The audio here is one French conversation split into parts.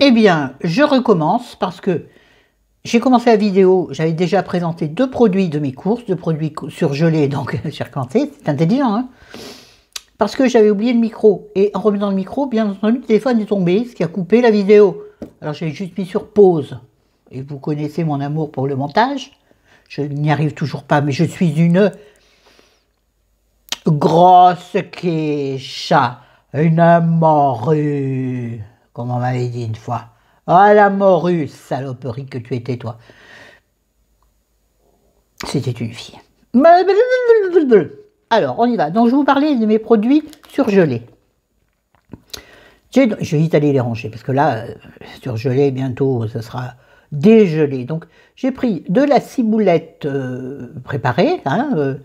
Eh bien, je recommence parce que j'ai commencé la vidéo, j'avais déjà présenté 2 produits de mes courses, 2 produits surgelés, donc j'ai recommencé, c'est intelligent, hein. Parce que j'avais oublié le micro, et en remettant le micro, bien entendu, le téléphone est tombé, ce qui a coupé la vidéo. Alors j'ai juste mis sur pause, et vous connaissez mon amour pour le montage, je n'y arrive toujours pas, mais je suis une grosse quicha, une morue, comme on m'avait dit une fois. Ah, la morue, saloperie que tu étais, toi. C'était une fille. Alors, on y va. Donc, je vous parlais de mes produits surgelés. Je vais vite aller les ranger, parce que là, surgelé, bientôt, ce sera dégelé. Donc, j'ai pris de la ciboulette préparée, hein,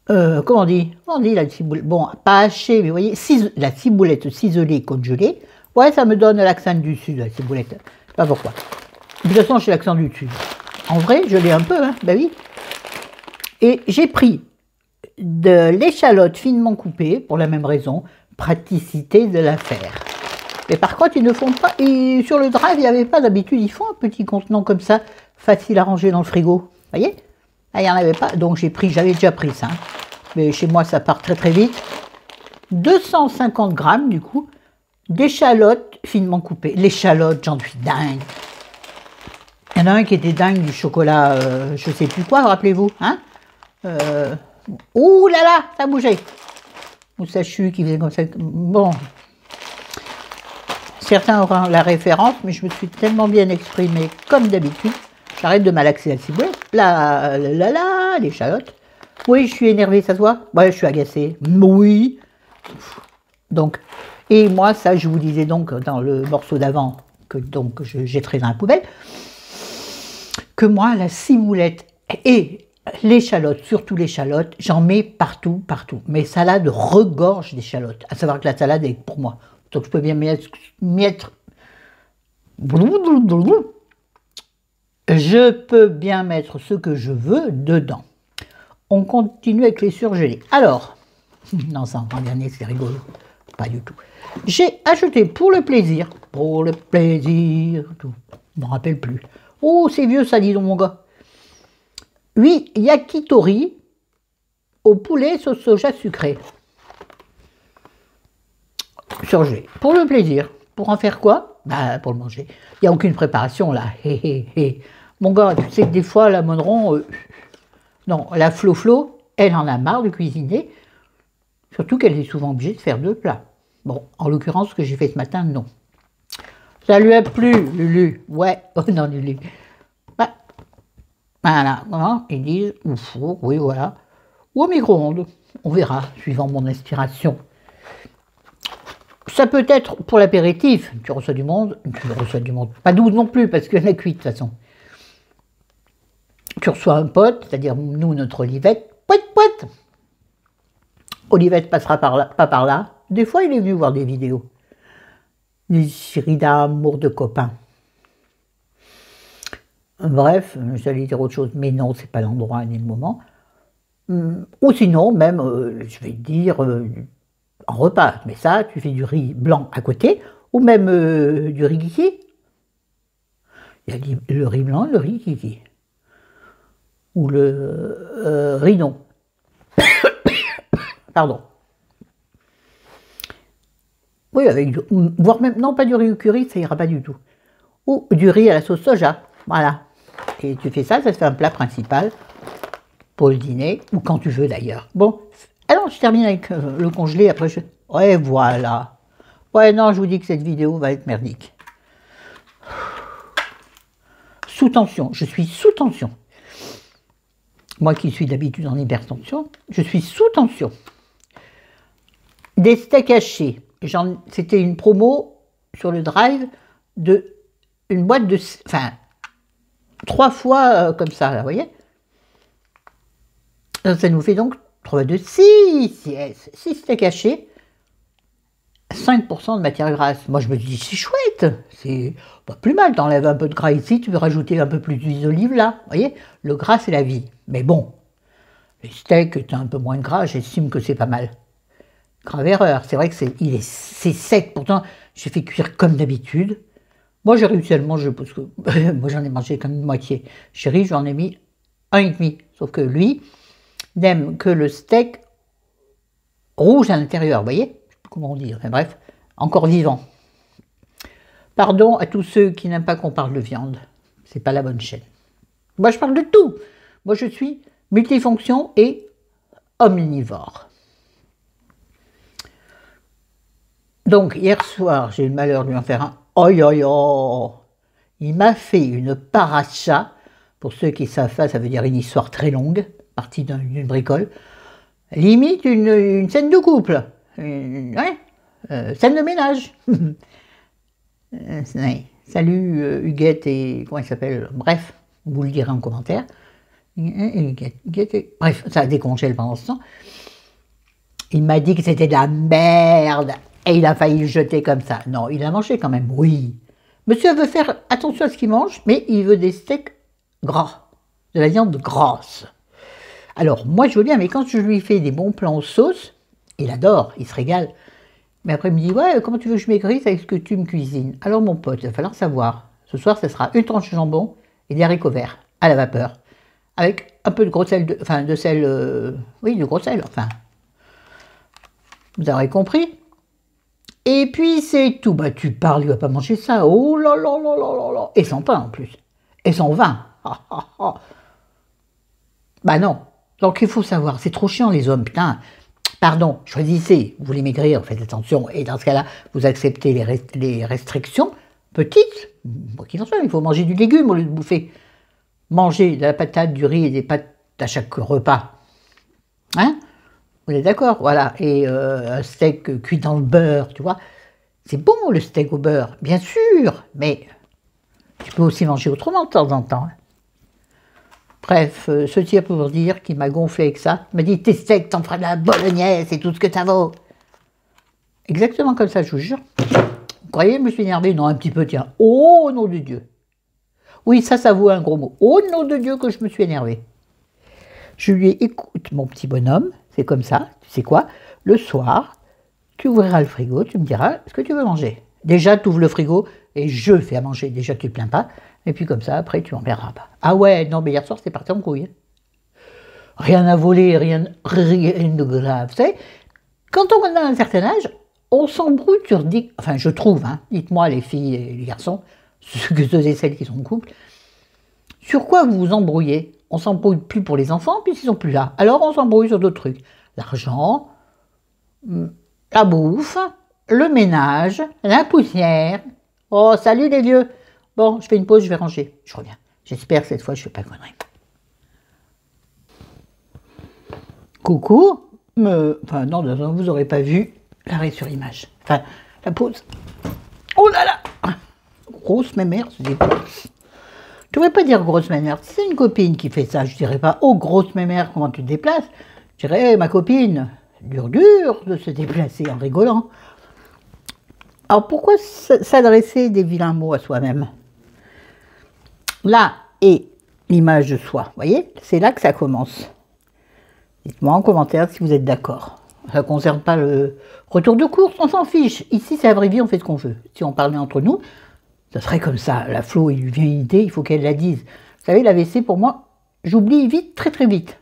comment on dit la ciboulette? Bon, pas hachée, mais vous voyez, la ciboulette ciselée, congelée. Ouais, ça me donne l'accent du sud, la ciboulette. Je sais pas pourquoi. De toute façon, j'ai l'accent du sud. En vrai, je l'ai un peu, hein, ben oui. Et j'ai pris de l'échalote finement coupée, pour la même raison, praticité de l'affaire. Mais par contre, ils ne font pas... Et sur le drive, il n'y avait pas d'habitude, ils font un petit contenant comme ça, facile à ranger dans le frigo. Vous voyez? Là, il n'y en avait pas, donc j'avais déjà pris ça. Hein. Mais chez moi, ça part très très vite. 250 grammes, du coup, d'échalotes finement coupées. L'échalote, j'en suis dingue. Il y en a un qui était dingue du chocolat, je sais plus quoi, rappelez-vous, hein. Ouh là là, ça a bougé. Moustachu qui faisait comme ça. Bon. Certains auront la référence, mais je me suis tellement bien exprimée comme d'habitude. J'arrête de malaxer la ciboulette. L'échalote. Oui, je suis énervée, ça se voit. Ouais, je suis agacée. Oui. Donc, et moi, ça, je vous disais donc dans le morceau d'avant, que donc je jetterai dans la poubelle, que moi, la ciboulette et l'échalote, surtout l'échalote, j'en mets partout, partout. Mes salades regorgent d'échalotes. À savoir que la salade est pour moi. Donc, je peux bien mettre je peux bien mettre ce que je veux dedans. On continue avec les surgelés. Alors, non, ça en dernier, c'est rigolo. Pas du tout. J'ai acheté pour le plaisir, tout. Je ne me rappelle plus. Oh, c'est vieux ça, dis donc mon gars. 8 yakitori au poulet sauce soja sucré. Surgelé. Pour le plaisir. Pour en faire quoi? Bah, pour le manger. Il n'y a aucune préparation là. Mon gars, tu sais que des fois, la Monneron, non, la Flo, elle en a marre de cuisiner. Surtout qu'elle est souvent obligée de faire 2 plats. Bon, en l'occurrence, ce que j'ai fait ce matin, non. Ça lui a plu, Lulu. Ouais, oh non, Lulu. Bah, voilà, hein, ils disent au four, oui, voilà. Ou au micro-ondes. On verra, suivant mon inspiration. Ça peut être pour l'apéritif. Tu reçois du monde. Pas 12 non plus, parce qu'elle est cuite de toute façon. Tu reçois un pote, c'est-à-dire nous, notre Olivette. Pouet. Olivette passera par là, pas par là. Des fois, il est venu voir des vidéos. Des séries d'amour de copains. Bref, j'allais dire autre chose, mais non, c'est pas l'endroit ni le moment. Ou sinon, même, je vais dire, en repas. Mais ça, tu fais du riz blanc à côté, ou même du riz kiki. Il y a le riz blanc et le riz kiki. Ou le riz non. Pardon. Oui, avec voire même, non, pas du riz au curry, ça ira pas du tout. Ou du riz à la sauce soja, voilà. Et tu fais ça, ça te fait un plat principal pour le dîner, ou quand tu veux d'ailleurs. Bon, alors je termine avec le congelé, après je... Ouais, voilà. Ouais, non, je vous dis que cette vidéo va être merdique. Sous tension, je suis sous tension. Moi qui suis d'habitude en hypertension, je suis sous tension. Des steaks hachés. C'était une promo sur le drive de une boîte de... Enfin, 3 fois comme ça, là, vous voyez. Ça nous fait donc 3 de 6 steaks hachés, 5% de matière grasse. Moi, je me dis, c'est chouette, c'est pas plus mal. T'enlèves un peu de gras ici, tu veux rajouter un peu plus d'huile d'olive là. Vous voyez, le gras, c'est la vie. Mais bon, les steaks, t'as un peu moins de gras, j'estime que c'est pas mal. Grave erreur, c'est vrai que c'est sec. Pourtant, j'ai fait cuire comme d'habitude. Moi, j'ai réussi à le manger parce que moi, j'en ai mangé comme une moitié. Chéri, j'en ai mis un et demi. Sauf que lui n'aime que le steak rouge à l'intérieur, vous voyez? Je sais plus comment on dit, enfin bref, encore vivant. Pardon à tous ceux qui n'aiment pas qu'on parle de viande. C'est pas la bonne chaîne. Moi, je parle de tout. Moi, je suis multifonction et omnivore. Donc, hier soir, j'ai eu le malheur de lui en faire un. Oh, yo, yo. Il m'a fait une paracha. Pour ceux qui savent pas, ça veut dire une histoire très longue, partie d'une bricole. Limite une scène de couple. Scène de ménage. Salut Huguette et... Comment il s'appelle? Bref, vous le direz en commentaire. Bref, ça décongèle pendant ce temps. Il m'a dit que c'était de la merde. Et il a failli le jeter comme ça. Non, il a mangé quand même, oui. Monsieur veut faire attention à ce qu'il mange, mais il veut des steaks gras. De la viande grasse. Alors, moi je veux bien, mais quand je lui fais des bons plans en sauce, il adore, il se régale. Mais après, il me dit, ouais, comment tu veux que je maigrisse avec ce que tu me cuisines? Alors, mon pote, il va falloir savoir. Ce soir, ce sera une tranche de jambon et des haricots verts à la vapeur. Avec un peu de gros sel, oui, de gros sel, enfin. Vous aurez compris. Et puis, c'est tout. Bah, tu parles, il va pas manger ça. Oh là là là là là là. Et sans pain, en plus. Et sans vin. Bah non. Donc, il faut savoir, c'est trop chiant, les hommes, putain. Pardon, choisissez, vous voulez maigrir, faites attention, et dans ce cas-là, vous acceptez les restrictions petites, quoi qu'il en soit, il faut manger du légume au lieu de bouffer. Manger de la patate, du riz et des pâtes à chaque repas. Hein? Vous êtes d'accord? Voilà, et un steak cuit dans le beurre, tu vois. C'est bon le steak au beurre, bien sûr, mais tu peux aussi manger autrement de temps en temps. Hein. Bref, ceci pour dire qu'il m'a gonflé avec ça. Il m'a dit, tes steaks, t'en feras de la bolognaise, c'est tout ce que ça vaut. Exactement comme ça, je vous jure. Vous croyez, je me suis énervé? Non, un petit peu, tiens. Oh, nom de Dieu. Oui, ça vaut un gros mot. Oh, nom de Dieu, que je me suis énervé. Je lui ai, écoute, mon petit bonhomme, c'est comme ça, tu sais quoi? Le soir, tu ouvriras le frigo, tu me diras ce que tu veux manger. Déjà, tu ouvres le frigo et je fais à manger. Déjà, tu ne te plains pas. Et puis comme ça, après, tu en verras pas. Ah ouais, non, mais hier soir, c'est parti en couille. Rien à voler, rien de grave. Vous savez, quand on a un certain âge, on s'embrouille sur des... Enfin, je trouve, hein, dites-moi les filles et les garçons, ceux et celles qui sont en couple, sur quoi vous vous embrouillez? On s'embrouille plus pour les enfants, puisqu'ils sont plus là. Alors, on s'embrouille sur d'autres trucs. L'argent, la bouffe, le ménage, la poussière. Oh, salut les vieux. Bon, je fais une pause, je vais ranger. Je reviens. J'espère que cette fois, je ne fais pas de conneries. Coucou. Enfin, non, vous n'aurez pas vu l'arrêt sur image. Enfin, la pause. Oh là là. Grosse mémère, c'est des... Je ne devrais pas dire grosse mémère. Si c'est une copine qui fait ça, je ne dirais pas « Oh, grosse mémère, comment tu te déplaces ?» Je dirais hey, « Ma copine, dur de se déplacer en rigolant. » Alors, pourquoi s'adresser des vilains mots à soi-même? Là est l'image de soi, vous voyez? C'est là que ça commence. Dites-moi en commentaire si vous êtes d'accord. Ça ne concerne pas le retour de course, on s'en fiche. Ici, c'est la vraie vie, on fait ce qu'on veut. Si on parlait entre nous, ça serait comme ça. La Flo, il lui vient une idée, il faut qu'elle la dise. Vous savez, l'AVC, pour moi, j'oublie vite, très très vite.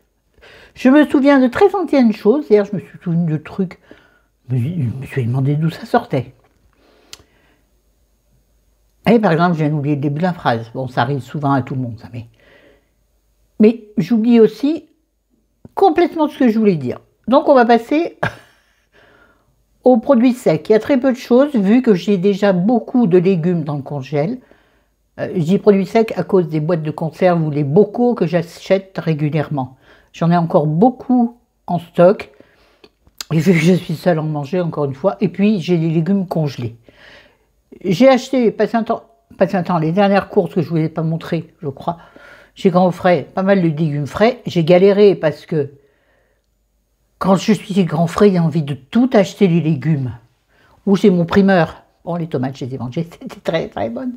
Je me souviens de très anciennes choses. Hier, je me suis souvenu de trucs. Je me suis demandé d'où ça sortait. Et par exemple, je viens d'oublier le début de la phrase. Bon, ça arrive souvent à tout le monde, ça. Mais j'oublie aussi complètement ce que je voulais dire. Donc, on va passer aux produits secs. Il y a très peu de choses, vu que j'ai déjà beaucoup de légumes dans le congèle. Je dis produits secs à cause des boîtes de conserve ou les bocaux que j'achète régulièrement. J'en ai encore beaucoup en stock. Et vu que je suis seule à en manger, encore une fois. Et puis, j'ai des légumes congelés. J'ai acheté, passé un temps, les dernières courses que je ne vous ai pas montrées, je crois. J'ai grand frais, pas mal de légumes frais. J'ai galéré parce que quand je suis grand frais, j'ai envie de tout acheter les légumes. Ou j'ai mon primeur. Bon, les tomates, je les ai mangées, c'était très très bonnes.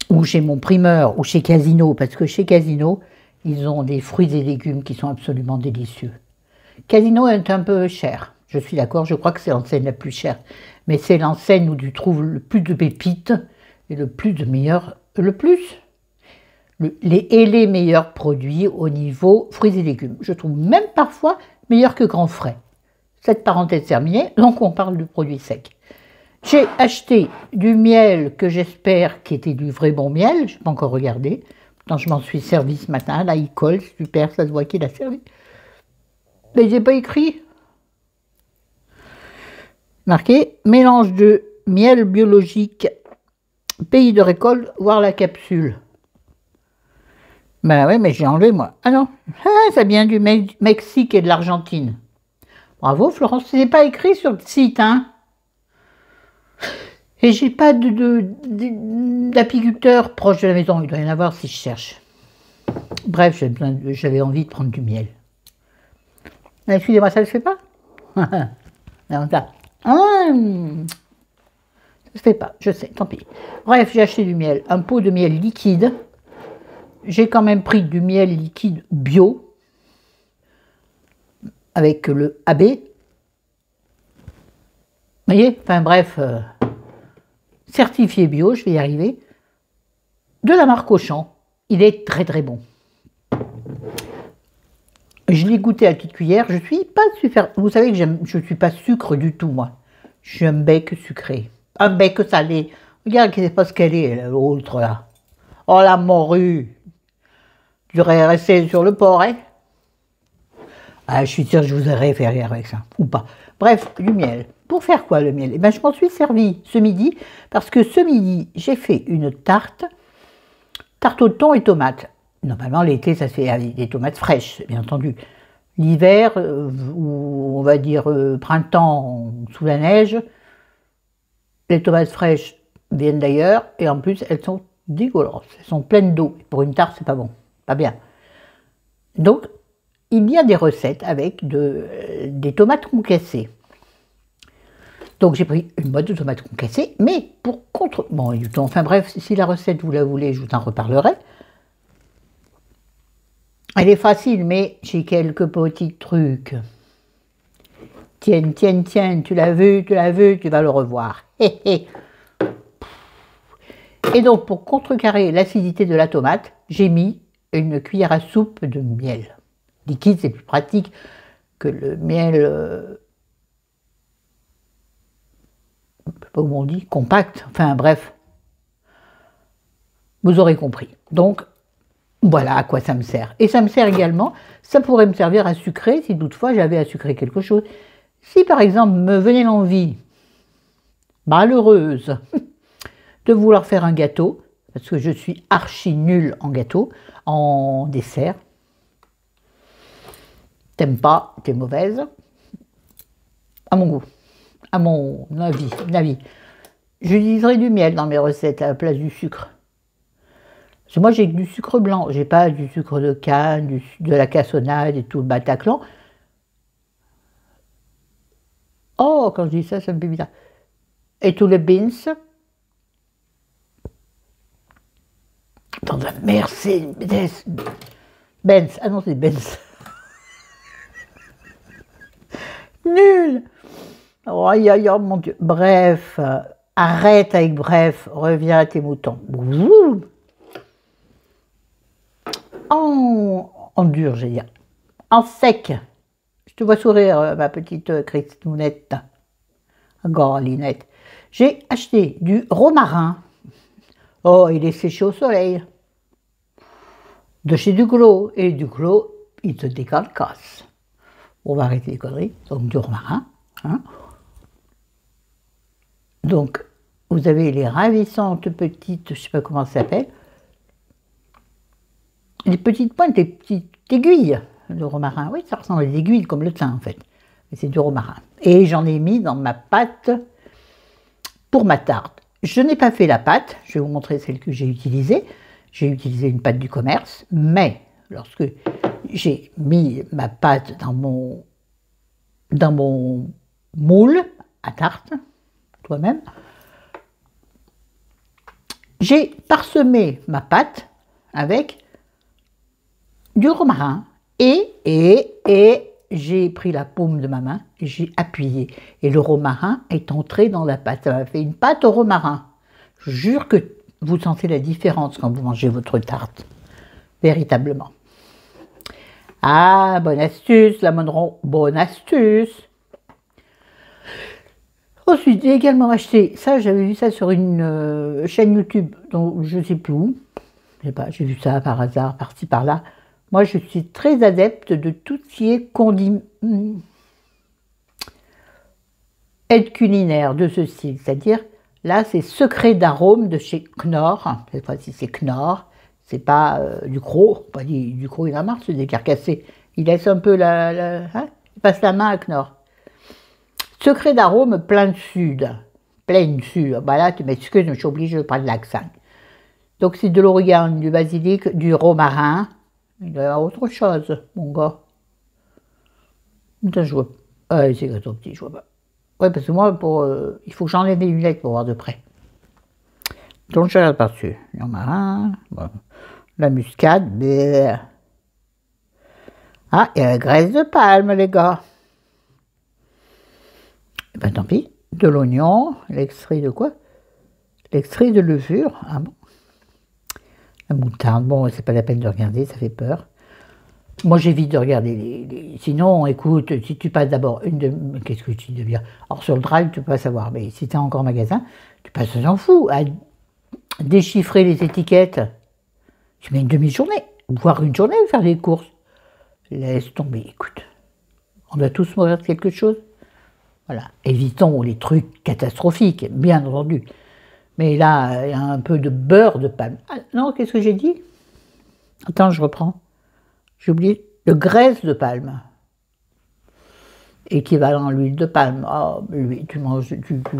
Ou chez mon primeur, ou chez Casino, parce que chez Casino, ils ont des fruits et légumes qui sont absolument délicieux. Casino est un peu cher, je suis d'accord, je crois que c'est l'enseigne la plus chère. mais c'est l'enseigne où tu trouves le plus de pépites et le plus de meilleurs, les meilleurs produits au niveau fruits et légumes. Je trouve même parfois meilleur que Grand Frais. Cette parenthèse terminée, donc on parle de produits secs. J'ai acheté du miel que j'espère qui était du vrai bon miel, je n'ai pas encore regardé. Pourtant je m'en suis servi ce matin, là il colle, super, ça se voit qu'il a servi. Mais j'ai pas écrit. Marqué, mélange de miel biologique, pays de récolte, voire la capsule. Ben oui, mais j'ai enlevé moi. Ah non, ça vient du Mexique et de l'Argentine. Bravo Florence, c'est pas écrit sur le site, hein. Et j'ai pas d'apiculteur proche de la maison, il doit y en avoir si je cherche. Bref, j'avais envie de prendre du miel. Excusez-moi, ça ne se fait pas. Non, ça. Ça ne se fait pas, je sais, tant pis. Bref, j'ai acheté du miel, un pot de miel liquide. J'ai quand même pris du miel liquide bio, avec le AB. Vous voyez, enfin bref, certifié bio, je vais y arriver. De la marque Auchan, il est très très bon. Je l'ai goûté à la petite cuillère, je suis pas super... Vous savez que je ne suis pas sucre du tout, moi. Je suis un bec sucré. Un bec salé. Regarde, c'est pas ce qu'elle est, l'autre, là. Oh, la morue. Tu devrais rester sur le port, hein. Ah, je suis sûre que je vous aurais fait rire avec ça, ou pas. Bref, du miel. Pour faire quoi, le miel? Eh ben, je m'en suis servi ce midi, parce que ce midi, j'ai fait une tarte au thon et tomates. Normalement, l'été, ça se fait avec des tomates fraîches, bien entendu. L'hiver, ou on va dire printemps, sous la neige, les tomates fraîches viennent d'ailleurs, et en plus, elles sont dégueulasses. Elles sont pleines d'eau. Pour une tarte, c'est pas bon, pas bien. Donc, il y a des recettes avec des tomates concassées. Donc, j'ai pris une boîte de tomates concassées, mais pour bon, enfin bref, si la recette, vous la voulez, je vous en reparlerai. Elle est facile, mais j'ai quelques petits trucs. Tiens, tiens, tiens, tu l'as vu, tu vas le revoir. Et donc, pour contrecarrer l'acidité de la tomate, j'ai mis une cuillère à soupe de miel. Liquide, c'est plus pratique que le miel, je ne sais pas comment on dit, compact, enfin bref. Vous aurez compris. Donc, voilà à quoi ça me sert. Et ça me sert également, ça pourrait me servir à sucrer, si toutefois j'avais à sucrer quelque chose. Si par exemple me venait l'envie, malheureuse, de vouloir faire un gâteau, parce que je suis archi nulle en gâteau, en dessert, t'aimes pas, t'es mauvaise, à mon goût, à mon avis. J'utiliserai du miel dans mes recettes à la place du sucre. Parce que moi, j'ai du sucre blanc, j'ai pas du sucre de canne, de la cassonade et tout le Bataclan. Oh, quand je dis ça, ça me fait bizarre. Et tout le beans. Dans un Mercedes. Benz. Ah non, c'est Benz. Nul. Oh, aïe, aïe, oh, mon Dieu. Bref, arrête avec bref, reviens à tes moutons. Boum. En dur, j'ai dire. En sec. Je te vois sourire, ma petite Christounette. Golinette. J'ai acheté du romarin. Oh, il est séché au soleil. De chez Duclos. Et Duclos, il te décarcasse. On va arrêter les conneries. Donc, du romarin. Hein. Donc, vous avez les ravissantes petites, je ne sais pas comment ça s'appelle, les petites pointes, les petites aiguilles de romarin. Oui, ça ressemble à des aiguilles comme le thym en fait. Mais c'est du romarin. Et j'en ai mis dans ma pâte pour ma tarte. Je n'ai pas fait la pâte, je vais vous montrer celle que j'ai utilisée. J'ai utilisé une pâte du commerce, mais lorsque j'ai mis ma pâte dans mon moule à tarte, toi-même, j'ai parsemé ma pâte avec du romarin et j'ai pris la paume de ma main et j'ai appuyé. Et le romarin est entré dans la pâte. Ça m'a fait une pâte au romarin. Je jure que vous sentez la différence quand vous mangez votre tarte. Véritablement. Ah, bonne astuce, la Monneron, bonne astuce. Ensuite, j'ai également acheté, ça j'avais vu ça sur une chaîne YouTube, dont je ne sais plus où. Je sais pas, j'ai vu ça par hasard, par-ci, par-là. Moi, je suis très adepte de tout ce qui est aide culinaire de ce style. C'est-à-dire, là, c'est secret d'arôme de chez Knorr. Cette fois-ci, c'est Knorr. C'est pas Ducros. Pas dit Ducros, il a marre, c'est décarcassé. Il laisse un peu il passe la main à Knorr. Secret d'arôme plein sud. Plein sud. Bah là, tu m'excuses, je suis obligée de prendre l'accent. Donc, c'est de l'origan, du basilic, du romarin. Il y a autre chose, mon gars. Putain, je vois. Ah, c'est trop petit, je vois pas. Ouais, parce que moi, il faut que j'enlève mes lunettes pour voir de près. Donc, je regarde par-dessus. Le romarin, bon. La muscade, bleh. Ah, il y a la graisse de palme, les gars. Eh ben, tant pis. De l'oignon, l'extrait de quoi? L'extrait de levure. Ah bon? La moutarde, bon, c'est pas la peine de regarder, ça fait peur. Moi, j'évite de regarder Sinon, écoute, si tu passes d'abord Qu'est-ce que tu deviens? Alors, sur le drive, tu peux pas savoir, mais si tu es encore en magasin, tu passes, t'en fous, à déchiffrer les étiquettes. Tu mets une demi-journée, voire une journée à faire des courses. Laisse tomber, écoute. On doit tous mourir de quelque chose. Voilà. Évitons les trucs catastrophiques, bien entendu. Mais là, il y a un peu de beurre de palme. Ah, non, qu'est-ce que j'ai dit? Attends, je reprends. J'ai oublié. De graisse de palme. Équivalent à l'huile de palme. Oh, tu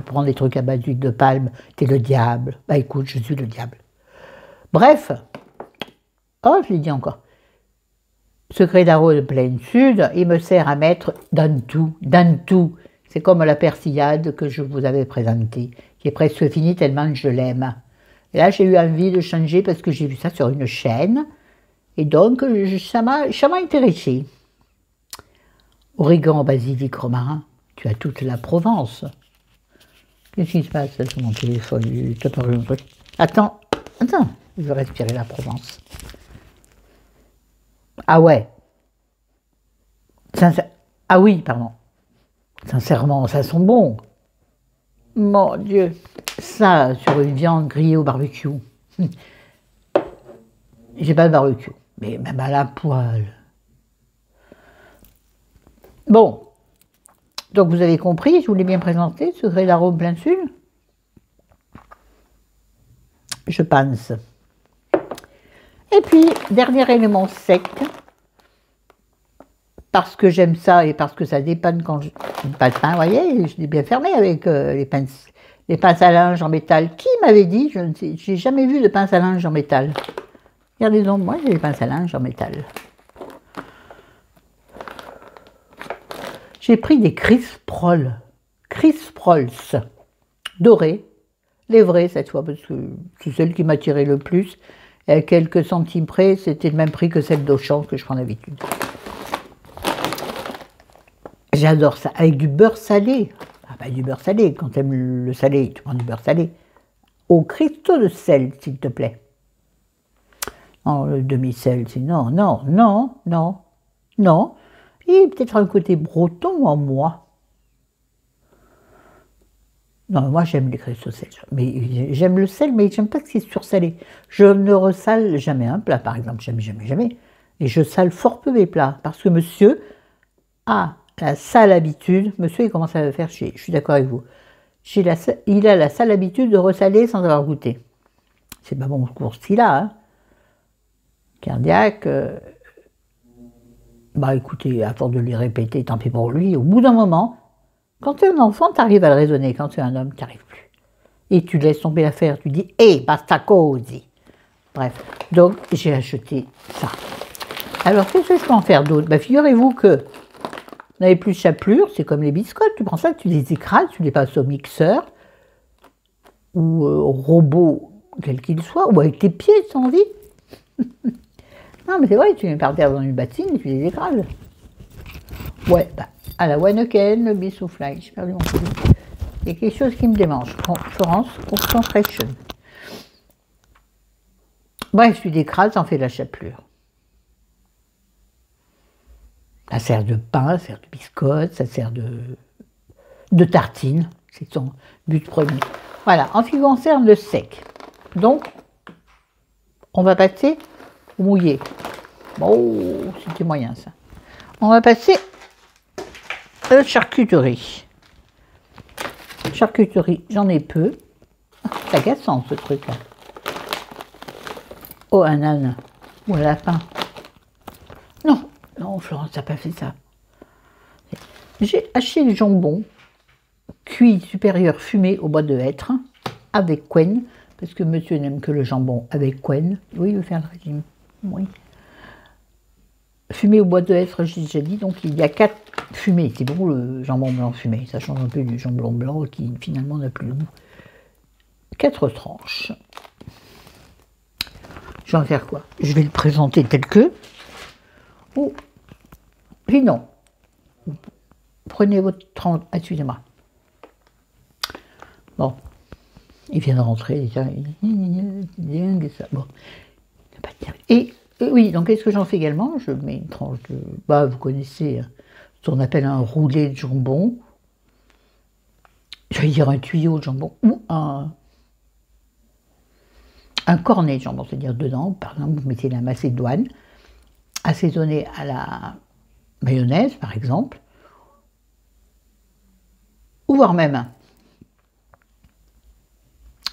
prends des trucs à base d'huile de palme, t'es le diable. Bah écoute, je suis le diable. Bref. Oh, je l'ai dit encore. Secret d'arôme de pleine sud, il me sert à mettre dans tout. C'est comme la persillade que je vous avais présentée, qui est presque finie tellement je l'aime. Et là, j'ai eu envie de changer parce que j'ai vu ça sur une chaîne. Et donc, ça m'a intéressé. Origan, basilic, romarin, tu as toute la Provence. Qu'est-ce qui se passe sur mon téléphone? T'as pas vu un truc? Attends, je vais respirer la Provence. Ah ouais. Ah oui, pardon. Sincèrement, ça sent bon. Mon Dieu. Ça, sur une viande grillée au barbecue. J'ai pas de barbecue, mais même à la poêle. Bon. Donc vous avez compris, je vous l'ai bien présenté, secret d'arôme plein sud. Je pense. Et puis, dernier élément sec. Parce que j'aime ça et parce que ça dépanne quand je... Pas de pain, vous voyez, je l'ai bien fermé avec les pinces à linge en métal. Qui m'avait dit? Je ne sais, j'ai jamais vu de pince à linge en métal. Regardez donc, moi j'ai des pinces à linge en métal. J'ai pris des Chris Prolls dorés, les vrais cette fois, parce que c'est celle qui m'attirait le plus. Et à quelques centimes près, c'était le même prix que celle d'Auchan que je prends d'habitude. J'adore ça, avec du beurre salé. Ah bah du beurre salé, quand tu aimes le salé, tu prends du beurre salé. Au cristaux de sel, s'il te plaît. Non, le demi-sel, c'est non. Et peut-être un côté breton en moi. Non, moi j'aime les cristaux de sel. Mais j'aime le sel, mais j'aime pas ce qui est sursalé. Je ne ressale jamais un plat, par exemple, jamais. Et je sale fort peu mes plats, parce que monsieur a la sale habitude, monsieur il commence à le faire chier, je suis d'accord avec vous. Il a la sale habitude de ressaler sans avoir goûté. C'est pas bon pour ce qu'il a, hein. Cardiaque, bah écoutez, à force de lui répéter, tant pis pour lui, au bout d'un moment, quand tu es un enfant, tu arrives à le raisonner, quand tu es un homme, tu n'y arrives plus. Et tu laisses tomber l'affaire, tu dis, basta così. Bref, donc j'ai acheté ça. Alors, qu'est-ce que je peux en faire d'autre? Bah, figurez-vous que vous n'avez plus de chapelure, c'est comme les biscottes, tu prends ça, tu les écrases, tu les passes au mixeur, ou au robot, quel qu'il soit, ou avec tes pieds, sans envie. Non, mais c'est vrai, tu les mets par terre dans une bassine et tu les écrases. Ouais, bah, à la Wanneken, le bissouflail, j'ai perdu mon coup. Il y a quelque chose qui me démange. Florence, concentration. Bref, tu décrases, en fait la chapelure. Ça sert de pain, ça sert de biscotte, ça sert de tartine. C'est son but premier. Voilà, en ce qui concerne le sec. Donc, on va passer au mouillé. Oh, c'était moyen ça. On va passer à la charcuterie. Charcuterie, j'en ai peu. C'est agaçant ce truc-là. Oh, un âne. Ou un lapin. Non, non, Florence n'a pas fait ça. J'ai acheté du jambon cuit supérieur fumé au bois de hêtre avec quen, parce que monsieur n'aime que le jambon avec quen. Oui, il veut faire le régime. Oui. Fumé au bois de hêtre, j'ai déjà dit, donc il y a 4 fumées. C'est bon le jambon blanc fumé, ça change un peu du jambon blanc qui finalement n'a plus le goût. 4 tranches. Je vais en faire quoi? Je vais le présenter tel que. Ou, puis non. Prenez votre tranche. Ah, excusez-moi. Bon. Il vient de rentrer déjà. Bon. Et oui, donc qu'est-ce que j'en fais également? Je mets une tranche de. Bah, vous connaissez ce qu'on appelle un roulé de jambon. Je vais dire un tuyau de jambon ou un cornet de jambon, c'est-à-dire dedans, par exemple, vous mettez la macédoine, assaisonnée à la mayonnaise, par exemple, ou voire même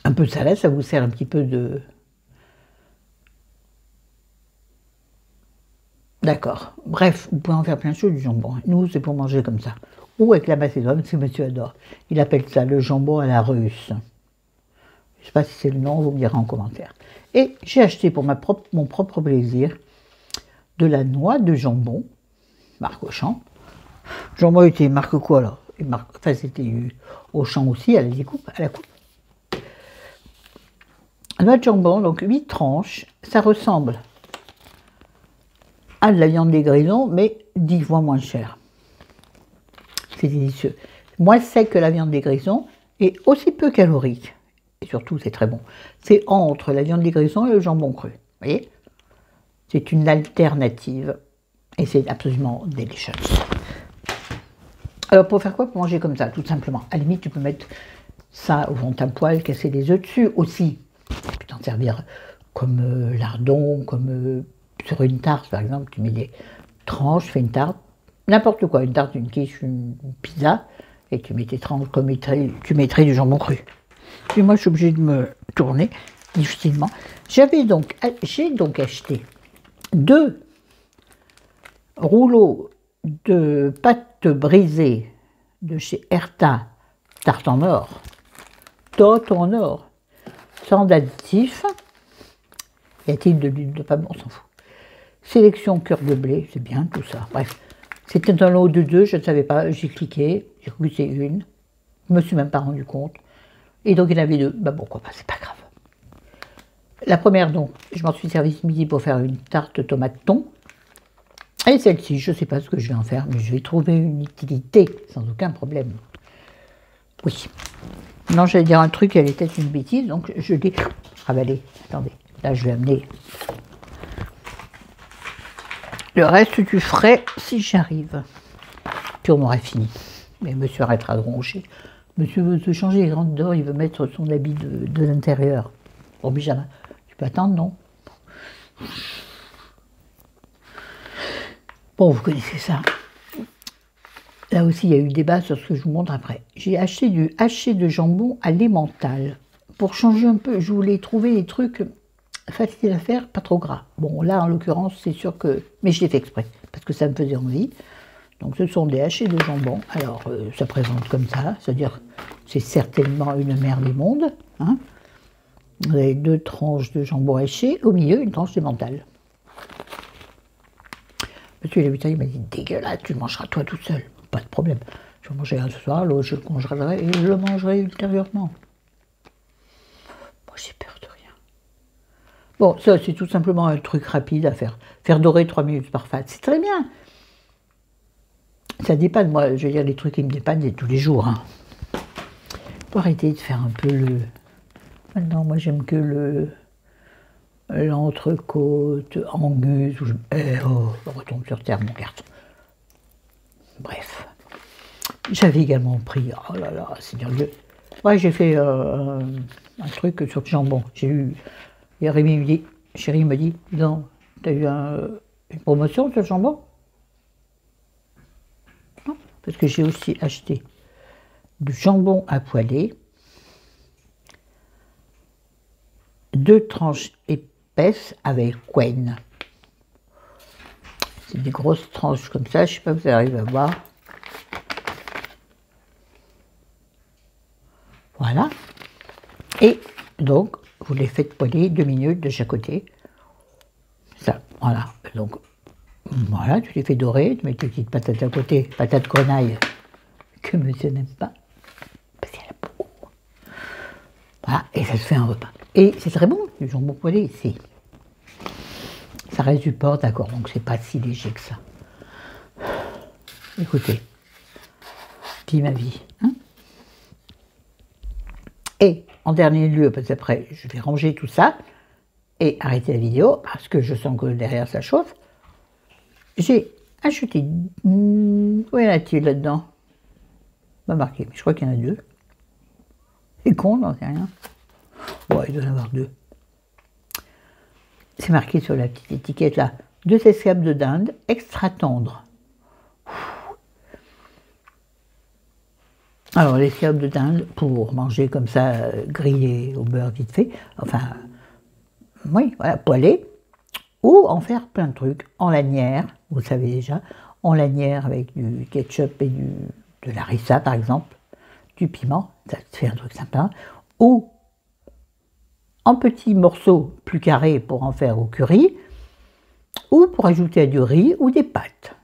un peu de salade, ça vous sert un petit peu de... D'accord. Bref, vous pouvez en faire plein de choses du jambon. Nous, c'est pour manger comme ça. Ou avec la macédoine, c'est monsieur adore. Il appelle ça le jambon à la russe. Je ne sais pas si c'est le nom, vous me direz en commentaire. Et j'ai acheté pour mon propre plaisir de la noix de jambon, marque Auchan. Jambon était marque quoi alors? Enfin, c'était Auchan aussi, à la découpe, à la coupe. Noix de jambon, donc 8 tranches, ça ressemble à de la viande des grisons, mais 10 fois moins cher. C'est délicieux. Moins sec que la viande des grisons et aussi peu calorique. Et surtout, c'est très bon. C'est entre la viande des grisons et le jambon cru. Vous voyez? C'est une alternative. Et c'est absolument délicieux. Alors, pour faire quoi? Pour manger comme ça, tout simplement. À la limite, tu peux mettre ça au fond d'un poêle, casser les œufs dessus aussi. Tu peux t'en servir comme lardon, comme sur une tarte, par exemple. Tu mets des tranches, tu fais une tarte. N'importe quoi, une tarte, une quiche, une pizza. Et tu mets tes tranches comme tu mettrais du jambon cru. Puis moi, je suis obligée de me tourner difficilement. J'ai donc acheté 2 rouleaux de pâte brisée de chez Erta, tarte en or, sans additifs. Y a-t-il de l'huile de palme? On s'en fout. Sélection cœur de blé, c'est bien tout ça. Bref, c'était un lot de 2, je ne savais pas, j'ai cliqué, j'ai cru que c'est une. Je ne me suis même pas rendu compte. Et donc il y en avait 2, bah pourquoi pas, c'est pas grave. La première donc, je m'en suis servi ce midi pour faire une tarte tomate thon. Et celle-ci, je ne sais pas ce que je vais en faire, mais je vais trouver une utilité, sans aucun problème. Oui. Non, j'allais dire un truc, elle était une bêtise, donc je l'ai ravalé. Attendez, là je vais amener. Le reste, tu ferais si j'arrive. Puis on aurait fini. Mais monsieur arrêtera de roncher. Monsieur veut se changer les grandes dehors, il veut mettre son habit de l'intérieur. En pyjama. Tu peux attendre, non? Bon, vous connaissez ça. Là aussi, il y a eu débat sur ce que je vous montre après. J'ai acheté du haché de jambon à l'emmental. Pour changer un peu, je voulais trouver des trucs faciles à faire, pas trop gras. Bon, là, en l'occurrence, c'est sûr que... Mais je l'ai fait exprès, parce que ça me faisait envie. Donc, ce sont des hachés de jambon. Alors, ça présente comme ça, c'est-à-dire c'est certainement une mer des mondes. Hein. Vous avez 2 tranches de jambon haché, au milieu, une tranche d'emmental. Monsieur l'habitant, il m'a dit, dégueulasse, tu le mangeras toi tout seul. Pas de problème. Je vais manger un ce soir, l'autre je le congélerai et je le mangerai ultérieurement. Moi, j'ai peur de rien. Bon, ça, c'est tout simplement un truc rapide à faire. Faire dorer 3 minutes par fat, c'est très bien. Ça dépanne, moi, je veux dire, les trucs qui me dépannent, c'est tous les jours. Hein. Faut arrêter de faire un peu le... Maintenant, moi, j'aime que l'entrecôte, angus, ou on retombe sur terre, mon garçon. Bref. J'avais également pris, oh là là, Seigneur Dieu. Ouais, j'ai fait un truc sur le jambon. J'ai eu, et Rémi me dit, chérie me dit, non, t'as eu une promotion sur le jambon? Non, parce que j'ai aussi acheté du jambon à poêler, 2 tranches épaisses avec Quen. C'est des grosses tranches comme ça, je sais pas si vous arrivez à voir. Voilà. Et donc, vous les faites poêler 2 minutes de chaque côté. Ça, voilà. Donc, voilà, tu les fais dorer, tu mets tes petites patates à côté, patates grenaille, que monsieur n'aime pas, parce qu'elle a beaucoup. Voilà, et ça se fait un repas. Et c'est très bon, du jambon poêlé, ça reste du porc, d'accord, donc c'est pas si léger que ça. Écoutez, puis ma vie. Hein, et en dernier lieu, parce qu'après je vais ranger tout ça et arrêter la vidéo, parce que je sens que derrière ça chauffe, j'ai acheté... Où y en a-t-il là-dedans? Pas marqué, mais je crois qu'il y en a 2. C'est con, j'en sais rien. Ouais, il doit y en avoir 2. C'est marqué sur la petite étiquette là. 2 escapes de dinde extra tendres. Alors, l'escape de dinde, pour manger comme ça, grillé au beurre vite fait, enfin, oui, voilà, poêlé, ou en faire plein de trucs, en lanière, vous savez déjà, en lanière avec du ketchup et de la harissa par exemple, du piment, ça te fait un truc sympa, ou en petits morceaux plus carrés pour en faire au curry, ou pour ajouter à du riz ou des pâtes,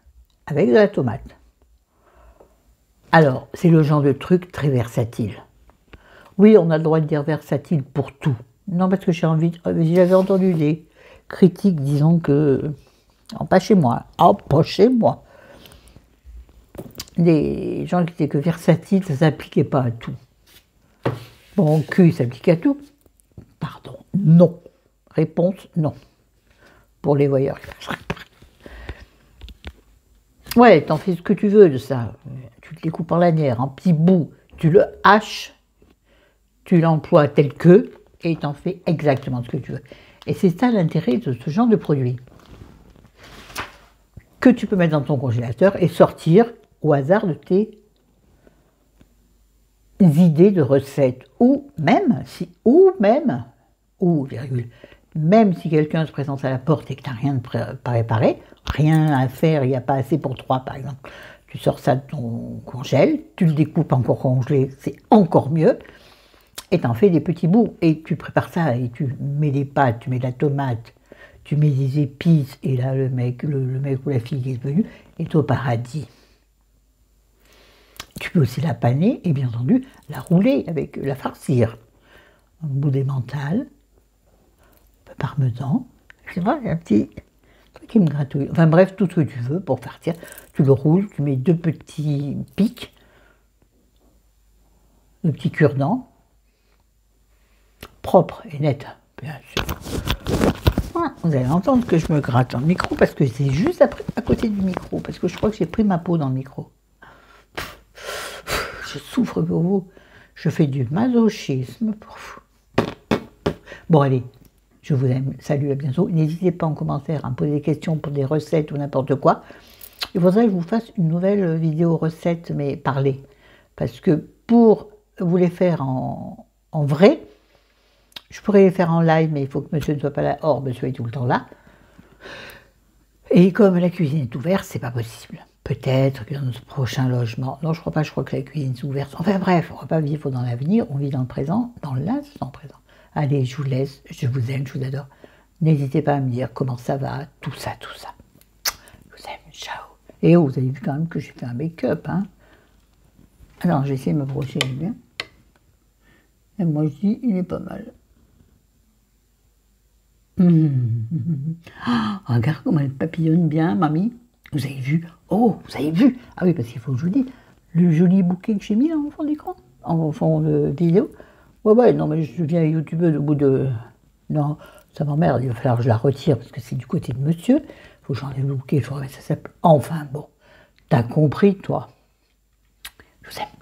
avec de la tomate. Alors, c'est le genre de truc très versatile. Oui, on a le droit de dire versatile pour tout. Non, parce que j'avais entendu des critiques disant que... Oh, pas chez moi. Oh, pas chez moi. Des gens qui disaient que versatile, ça ne s'appliquait pas à tout. Bon, cul s'applique à tout. Pardon, non. Réponse, non. Pour les voyeurs. Ouais, t'en fais ce que tu veux de ça. Tu te les coupes en lanière, en petits bouts. Tu le haches, tu l'emploies tel que, et t'en fais exactement ce que tu veux. Et c'est ça l'intérêt de ce genre de produit. Que tu peux mettre dans ton congélateur et sortir au hasard de tes idées de recettes. Ou même si quelqu'un se présente à la porte et que tu n'as rien de préparé, rien à faire, il n'y a pas assez pour 3 par exemple, tu sors ça de ton congèle, tu le découpes encore congelé, c'est encore mieux, et tu en fais des petits bouts, et tu prépares ça, et tu mets des pâtes, tu mets de la tomate, tu mets des épices, et là le mec ou la fille qui est venu est au paradis. Tu peux aussi la paner, et bien entendu, la rouler, avec la farcir. Un bout d'emmental, parmesan, c'est vrai, un petit truc qui me gratouille. Enfin bref, tout ce que tu veux pour farcir. Tu le roules, tu mets 2 petits pics, 2 petits cure-dents, propres et nets, bien sûr. Voilà, vous allez entendre que je me gratte dans le micro parce que c'est juste à côté du micro, parce que je crois que j'ai pris ma peau dans le micro. Je souffre pour vous. Je fais du masochisme pour vous. Bon, allez. Je vous aime, salut, à bientôt. N'hésitez pas en commentaire à me poser des questions pour des recettes ou n'importe quoi. Il faudrait que je vous fasse une nouvelle vidéo recette, mais parlée. Parce que pour vous les faire en vrai, je pourrais les faire en live, mais il faut que monsieur ne soit pas là. Or, monsieur est tout le temps là. Et comme la cuisine est ouverte, c'est pas possible. Peut-être que dans notre prochain logement... Non, je crois pas, je crois que la cuisine est ouverte. Enfin bref, on ne va pas vivre dans l'avenir, on vit dans le présent, dans l'instant présent. Allez, je vous laisse, je vous aime, je vous adore. N'hésitez pas à me dire comment ça va, tout ça, tout ça. Je vous aime, ciao. Et oh, vous avez vu quand même que j'ai fait un make-up, hein. Alors, j'ai essayé de me brocher bien. Et moi, je dis, il est pas mal. Regarde comment elle papillonne bien, mamie. Vous avez vu? Oh, vous avez vu? Ah oui, parce qu'il faut que je vous dise, le joli bouquet que j'ai mis en fond d'écran, en fond de vidéo. Ouais, non, mais je deviens youtubeuse au bout de... Non, ça m'emmerde, il va falloir que je la retire, parce que c'est du côté de monsieur. Il faut que j'enlève le bouquet, je remets ça. Enfin, bon, t'as compris, toi. Je vous aime.